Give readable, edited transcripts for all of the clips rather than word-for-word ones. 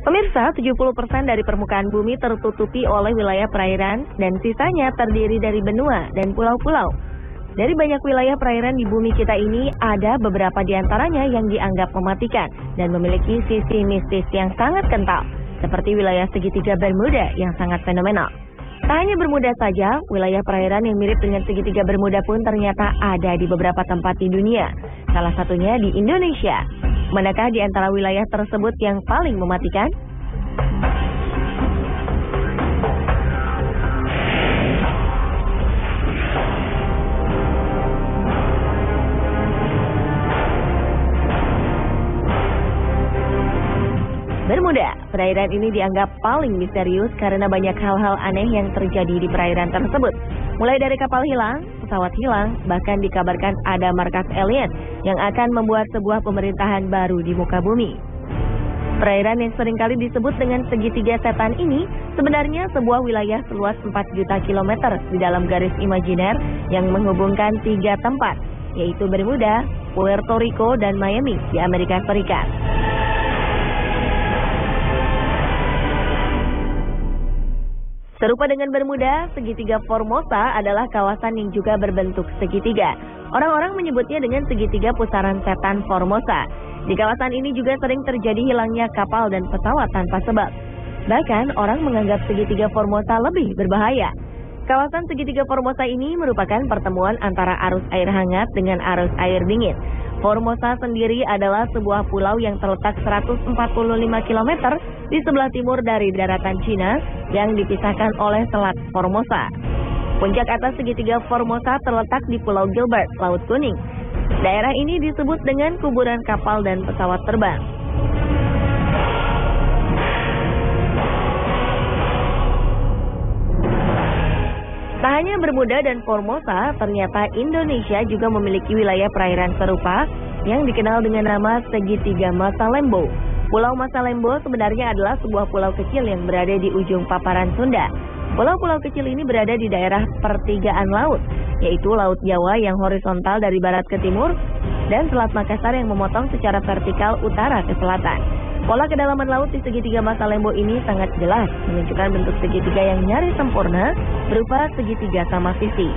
Pemirsa, 70% dari permukaan bumi tertutupi oleh wilayah perairan dan sisanya terdiri dari benua dan pulau-pulau. Dari banyak wilayah perairan di bumi kita ini, ada beberapa di antaranya yang dianggap mematikan dan memiliki sisi mistis yang sangat kental, seperti wilayah segitiga Bermuda yang sangat fenomenal. Tak hanya Bermuda saja, wilayah perairan yang mirip dengan segitiga Bermuda pun ternyata ada di beberapa tempat di dunia, salah satunya di Indonesia. Manakah di antara wilayah tersebut yang paling mematikan? Bermuda, perairan ini dianggap paling misterius karena banyak hal-hal aneh yang terjadi di perairan tersebut. Mulai dari kapal hilang, pesawat hilang, bahkan dikabarkan ada markas alien yang akan membuat sebuah pemerintahan baru di muka bumi. Perairan yang seringkali disebut dengan segitiga setan ini sebenarnya sebuah wilayah seluas 4 juta kilometer di dalam garis imajiner yang menghubungkan 3 tempat, yaitu Bermuda, Puerto Rico, dan Miami di Amerika Serikat. Serupa dengan Bermuda, segitiga Formosa adalah kawasan yang juga berbentuk segitiga. Orang-orang menyebutnya dengan segitiga pusaran setan Formosa. Di kawasan ini juga sering terjadi hilangnya kapal dan pesawat tanpa sebab. Bahkan orang menganggap segitiga Formosa lebih berbahaya. Kawasan segitiga Formosa ini merupakan pertemuan antara arus air hangat dengan arus air dingin. Formosa sendiri adalah sebuah pulau yang terletak 145 km di sebelah timur dari daratan Cina yang dipisahkan oleh Selat Formosa. Puncak atas segitiga Formosa terletak di Pulau Gilbert, Laut Kuning. Daerah ini disebut dengan kuburan kapal dan pesawat terbang. Tak hanya Bermuda dan Formosa, ternyata Indonesia juga memiliki wilayah perairan serupa yang dikenal dengan nama segitiga Masalembo. Pulau Masalembo sebenarnya adalah sebuah pulau kecil yang berada di ujung paparan Sunda. Pulau-pulau kecil ini berada di daerah pertigaan laut, yaitu Laut Jawa yang horizontal dari barat ke timur dan Selat Makassar yang memotong secara vertikal utara ke selatan. Pola kedalaman laut di segitiga Masalembo ini sangat jelas, menunjukkan bentuk segitiga yang nyaris sempurna berupa segitiga sama sisi.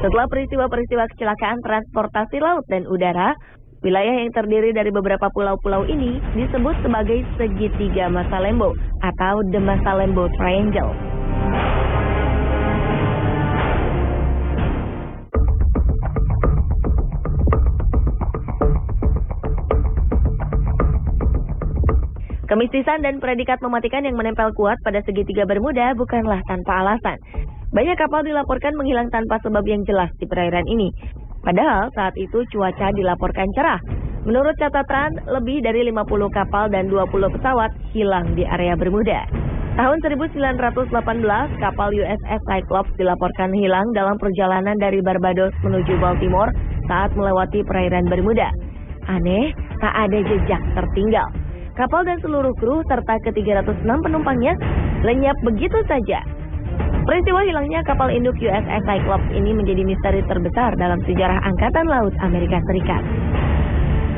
Setelah peristiwa-peristiwa kecelakaan transportasi laut dan udara, wilayah yang terdiri dari beberapa pulau-pulau ini disebut sebagai segitiga Masalembo atau The Masalembo Triangle. Kemistisan dan predikat mematikan yang menempel kuat pada segitiga Bermuda bukanlah tanpa alasan. Banyak kapal dilaporkan menghilang tanpa sebab yang jelas di perairan ini. Padahal saat itu cuaca dilaporkan cerah. Menurut catatan, lebih dari 50 kapal dan 20 pesawat hilang di area Bermuda. Tahun 1918, kapal USS Cyclops dilaporkan hilang dalam perjalanan dari Barbados menuju Baltimore saat melewati perairan Bermuda. Aneh, tak ada jejak tertinggal. Kapal dan seluruh kru serta ke-306 penumpangnya lenyap begitu saja. Peristiwa hilangnya kapal induk USS Cyclops ini menjadi misteri terbesar dalam sejarah Angkatan Laut Amerika Serikat.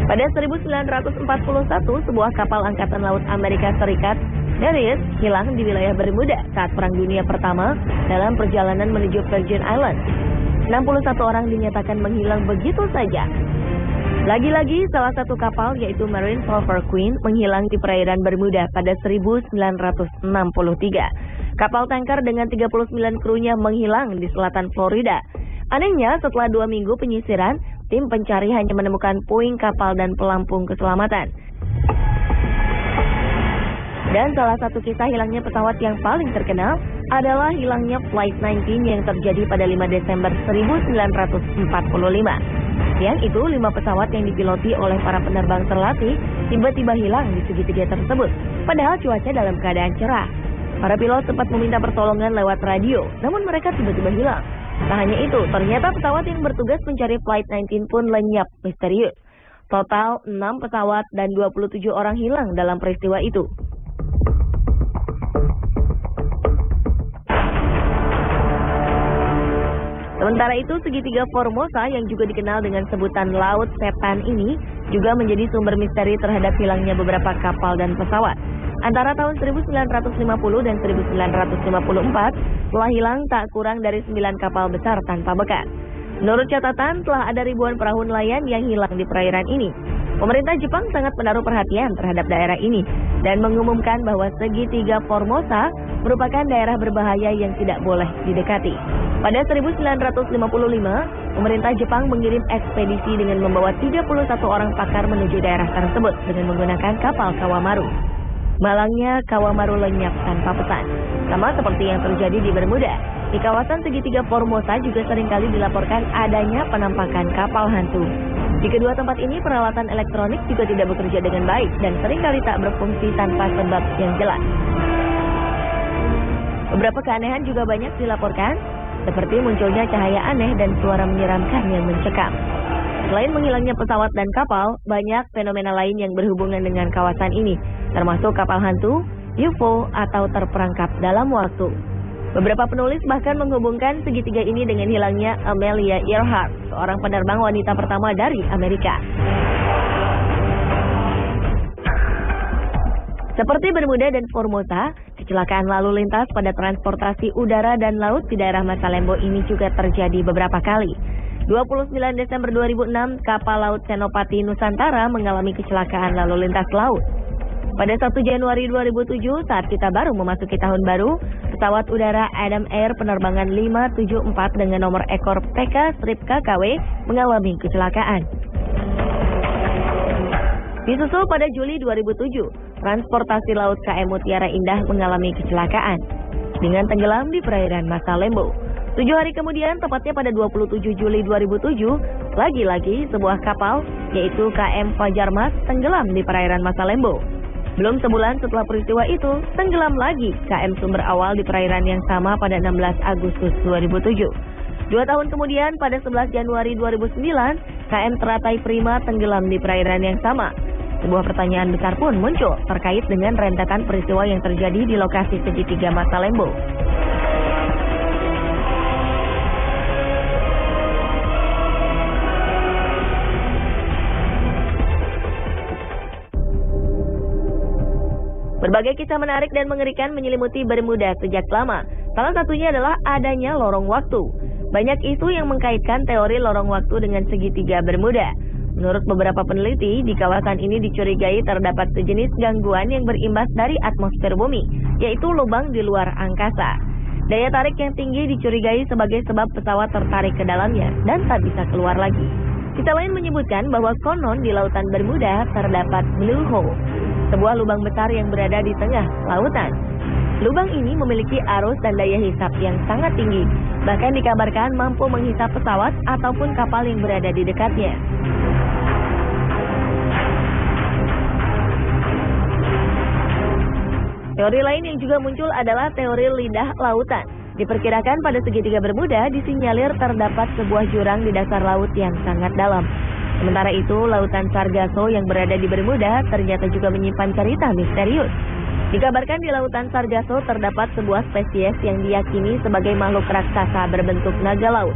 Pada 1941, sebuah kapal Angkatan Laut Amerika Serikat, Darius, hilang di wilayah Bermuda saat Perang Dunia Pertama dalam perjalanan menuju Virgin Islands. 61 orang dinyatakan menghilang begitu saja. Lagi-lagi, salah satu kapal yaitu Marine Silver Queen menghilang di perairan Bermuda pada 1963. Kapal tanker dengan 39 krunya menghilang di selatan Florida. Anehnya, setelah 2 minggu penyisiran, tim pencari hanya menemukan puing kapal dan pelampung keselamatan. Dan salah satu kisah hilangnya pesawat yang paling terkenal adalah hilangnya Flight 19 yang terjadi pada 5 Desember 1945. Siang itu, 5 pesawat yang dipiloti oleh para penerbang terlatih tiba-tiba hilang di segitiga tersebut, padahal cuaca dalam keadaan cerah. Para pilot sempat meminta pertolongan lewat radio, namun mereka tiba-tiba hilang. Tak hanya itu, ternyata pesawat yang bertugas mencari Flight 19 pun lenyap misterius. Total 6 pesawat dan 27 orang hilang dalam peristiwa itu. Sementara itu, segitiga Formosa yang juga dikenal dengan sebutan Laut Setan ini juga menjadi sumber misteri terhadap hilangnya beberapa kapal dan pesawat. Antara tahun 1950 dan 1954, telah hilang tak kurang dari 9 kapal besar tanpa bekas. Menurut catatan, telah ada ribuan perahu nelayan yang hilang di perairan ini. Pemerintah Jepang sangat menaruh perhatian terhadap daerah ini dan mengumumkan bahwa segitiga Formosa merupakan daerah berbahaya yang tidak boleh didekati. Pada 1955, pemerintah Jepang mengirim ekspedisi dengan membawa 31 orang pakar menuju daerah tersebut dengan menggunakan kapal Kawamaru. Malangnya Kawamaru lenyap tanpa pesan. Sama seperti yang terjadi di Bermuda, di kawasan segitiga Formosa juga seringkali dilaporkan adanya penampakan kapal hantu. Di kedua tempat ini peralatan elektronik juga tidak bekerja dengan baik dan seringkali tak berfungsi tanpa sebab yang jelas. Beberapa keanehan juga banyak dilaporkan, seperti munculnya cahaya aneh dan suara menyeramkan yang mencekam. Selain menghilangnya pesawat dan kapal, banyak fenomena lain yang berhubungan dengan kawasan ini, termasuk kapal hantu, UFO, atau terperangkap dalam waktu. Beberapa penulis bahkan menghubungkan segitiga ini dengan hilangnya Amelia Earhart, seorang penerbang wanita pertama dari Amerika. Seperti Bermuda dan Formosa, kecelakaan lalu lintas pada transportasi udara dan laut di daerah Masalembo ini juga terjadi beberapa kali. 29 Desember 2006, kapal laut Senopati Nusantara mengalami kecelakaan lalu lintas laut. Pada 1 Januari 2007, saat kita baru memasuki tahun baru, pesawat udara Adam Air penerbangan 574 dengan nomor ekor PK-KKW mengalami kecelakaan. Disusul pada Juli 2007, transportasi laut KM Mutiara Indah mengalami kecelakaan dengan tenggelam di perairan Masalembo. 7 hari kemudian, tepatnya pada 27 Juli 2007, lagi-lagi sebuah kapal, yaitu KM Fajar Mas, tenggelam di perairan Masalembo. Belum sebulan setelah peristiwa itu, tenggelam lagi KM Sumber Awal di perairan yang sama pada 16 Agustus 2007. 2 tahun kemudian, pada 11 Januari 2009, KM Teratai Prima tenggelam di perairan yang sama. Sebuah pertanyaan besar pun muncul terkait dengan rentetan peristiwa yang terjadi di lokasi segitiga Masalembo. Berbagai kisah menarik dan mengerikan menyelimuti Bermuda sejak lama. Salah satunya adalah adanya lorong waktu. Banyak isu yang mengkaitkan teori lorong waktu dengan segitiga Bermuda. Menurut beberapa peneliti, di kawasan ini dicurigai terdapat sejenis gangguan yang berimbas dari atmosfer bumi, yaitu lubang di luar angkasa. Daya tarik yang tinggi dicurigai sebagai sebab pesawat tertarik ke dalamnya dan tak bisa keluar lagi. Kisah lain menyebutkan bahwa konon di lautan Bermuda terdapat blue hole, sebuah lubang besar yang berada di tengah lautan. Lubang ini memiliki arus dan daya hisap yang sangat tinggi, bahkan dikabarkan mampu menghisap pesawat ataupun kapal yang berada di dekatnya. Teori lain yang juga muncul adalah teori lidah lautan. Diperkirakan pada segitiga Bermuda disinyalir terdapat sebuah jurang di dasar laut yang sangat dalam. Sementara itu, lautan Sargasso yang berada di Bermuda ternyata juga menyimpan cerita misterius. Dikabarkan di lautan Sargasso terdapat sebuah spesies yang diyakini sebagai makhluk raksasa berbentuk naga laut.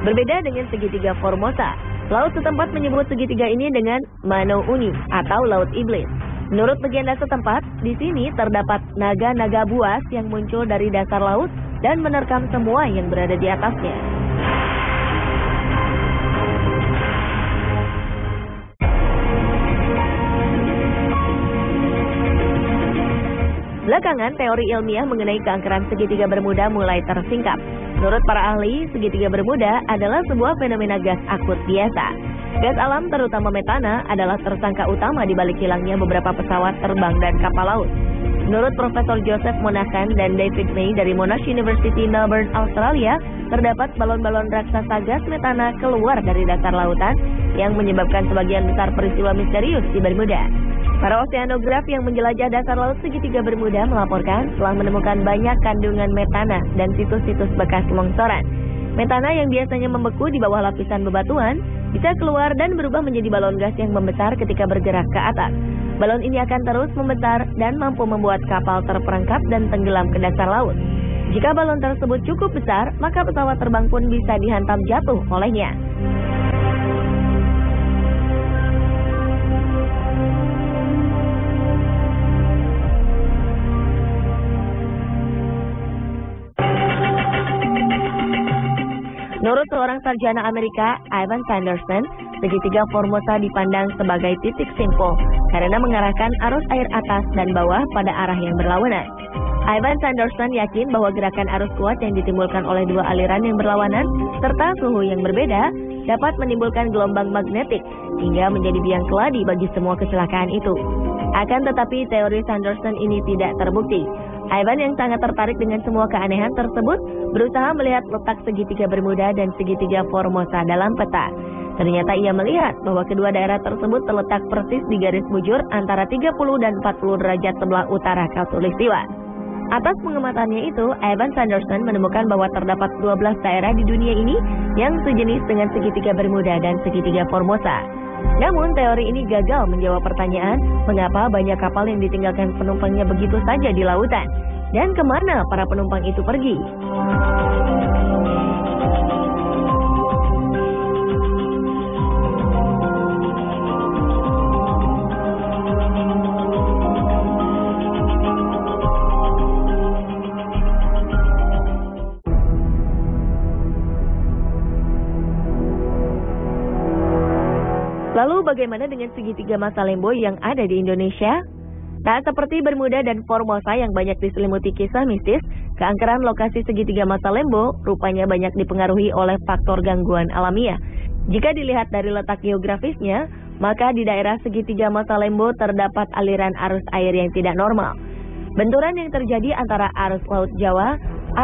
Berbeda dengan segitiga Formosa, laut setempat menyebut segitiga ini dengan Mano Uni atau Laut Iblis. Menurut legenda setempat, di sini terdapat naga-naga buas yang muncul dari dasar laut dan menerkam semua yang berada di atasnya. Belakangan, teori ilmiah mengenai keangkeran segitiga Bermuda mulai tersingkap. Menurut para ahli, segitiga Bermuda adalah sebuah fenomena gas akut biasa. Gas alam, terutama metana, adalah tersangka utama di balik hilangnya beberapa pesawat terbang dan kapal laut. Menurut Profesor Joseph Monahan dan David May dari Monash University Melbourne, Australia, terdapat balon-balon raksasa gas metana keluar dari dasar lautan yang menyebabkan sebagian besar peristiwa misterius di Bermuda. Para oseanograf yang menjelajah dasar laut segitiga Bermuda melaporkan telah menemukan banyak kandungan metana dan situs-situs bekas longsoran. Metana yang biasanya membeku di bawah lapisan bebatuan bisa keluar dan berubah menjadi balon gas yang membesar ketika bergerak ke atas. Balon ini akan terus membesar dan mampu membuat kapal terperangkap dan tenggelam ke dasar laut. Jika balon tersebut cukup besar, maka pesawat terbang pun bisa dihantam jatuh olehnya. Menurut seorang sarjana Amerika, Ivan Sanderson, segitiga Formosa dipandang sebagai titik simpul karena mengarahkan arus air atas dan bawah pada arah yang berlawanan. Ivan Sanderson yakin bahwa gerakan arus kuat yang ditimbulkan oleh dua aliran yang berlawanan serta suhu yang berbeda dapat menimbulkan gelombang magnetik hingga menjadi biang keladi bagi semua kecelakaan itu. Akan tetapi teori Sanderson ini tidak terbukti. Ivan yang sangat tertarik dengan semua keanehan tersebut berusaha melihat letak segitiga Bermuda dan segitiga Formosa dalam peta. Ternyata ia melihat bahwa kedua daerah tersebut terletak persis di garis bujur antara 30 dan 40 derajat sebelah utara khatulistiwa. Atas pengamatannya itu, Ivan Sanderson menemukan bahwa terdapat 12 daerah di dunia ini yang sejenis dengan segitiga Bermuda dan segitiga Formosa. Namun, teori ini gagal menjawab pertanyaan mengapa banyak kapal yang ditinggalkan penumpangnya begitu saja di lautan, dan kemana para penumpang itu pergi. Lalu bagaimana dengan segitiga Masalembo yang ada di Indonesia? Tak seperti Bermuda dan Formosa yang banyak diselimuti kisah mistis, keangkeran lokasi segitiga Masalembo rupanya banyak dipengaruhi oleh faktor gangguan alamiah. Jika dilihat dari letak geografisnya, maka di daerah segitiga Masalembo terdapat aliran arus air yang tidak normal. Benturan yang terjadi antara arus Laut Jawa,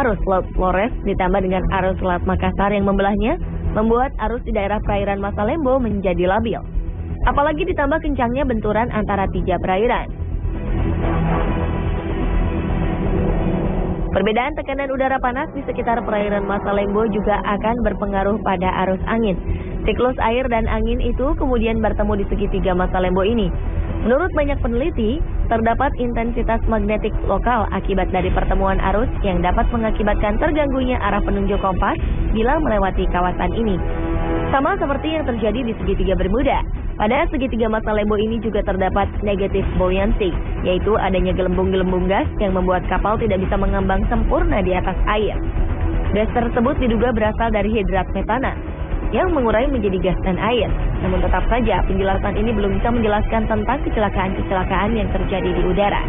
arus Laut Flores ditambah dengan arus Selat Makassar yang membelahnya, membuat arus di daerah perairan Masalembo menjadi labil. Apalagi ditambah kencangnya benturan antara 3 perairan. Perbedaan tekanan udara panas di sekitar perairan Masalembo juga akan berpengaruh pada arus angin. Siklus air dan angin itu kemudian bertemu di segitiga Masalembo ini. Menurut banyak peneliti, terdapat intensitas magnetik lokal akibat dari pertemuan arus yang dapat mengakibatkan terganggunya arah penunjuk kompas bila melewati kawasan ini. Sama seperti yang terjadi di segitiga Bermuda. Pada segitiga Masalembo ini juga terdapat negative buoyancy, yaitu adanya gelembung-gelembung gas yang membuat kapal tidak bisa mengambang sempurna di atas air. Gas tersebut diduga berasal dari hidrat metana yang mengurai menjadi gas dan air. Namun tetap saja penjelasan ini belum bisa menjelaskan tentang kecelakaan-kecelakaan yang terjadi di udara.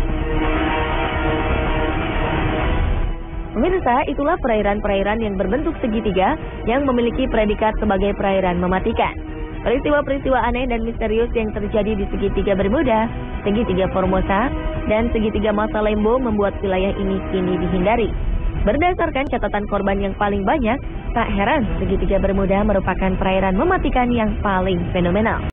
Pemirsa, itulah perairan-perairan yang berbentuk segitiga yang memiliki predikat sebagai perairan mematikan. Peristiwa-peristiwa aneh dan misterius yang terjadi di segitiga Bermuda, segitiga Formosa, dan segitiga Masalembo membuat wilayah ini kini dihindari. Berdasarkan catatan korban yang paling banyak, tak heran segitiga Bermuda merupakan perairan mematikan yang paling fenomenal.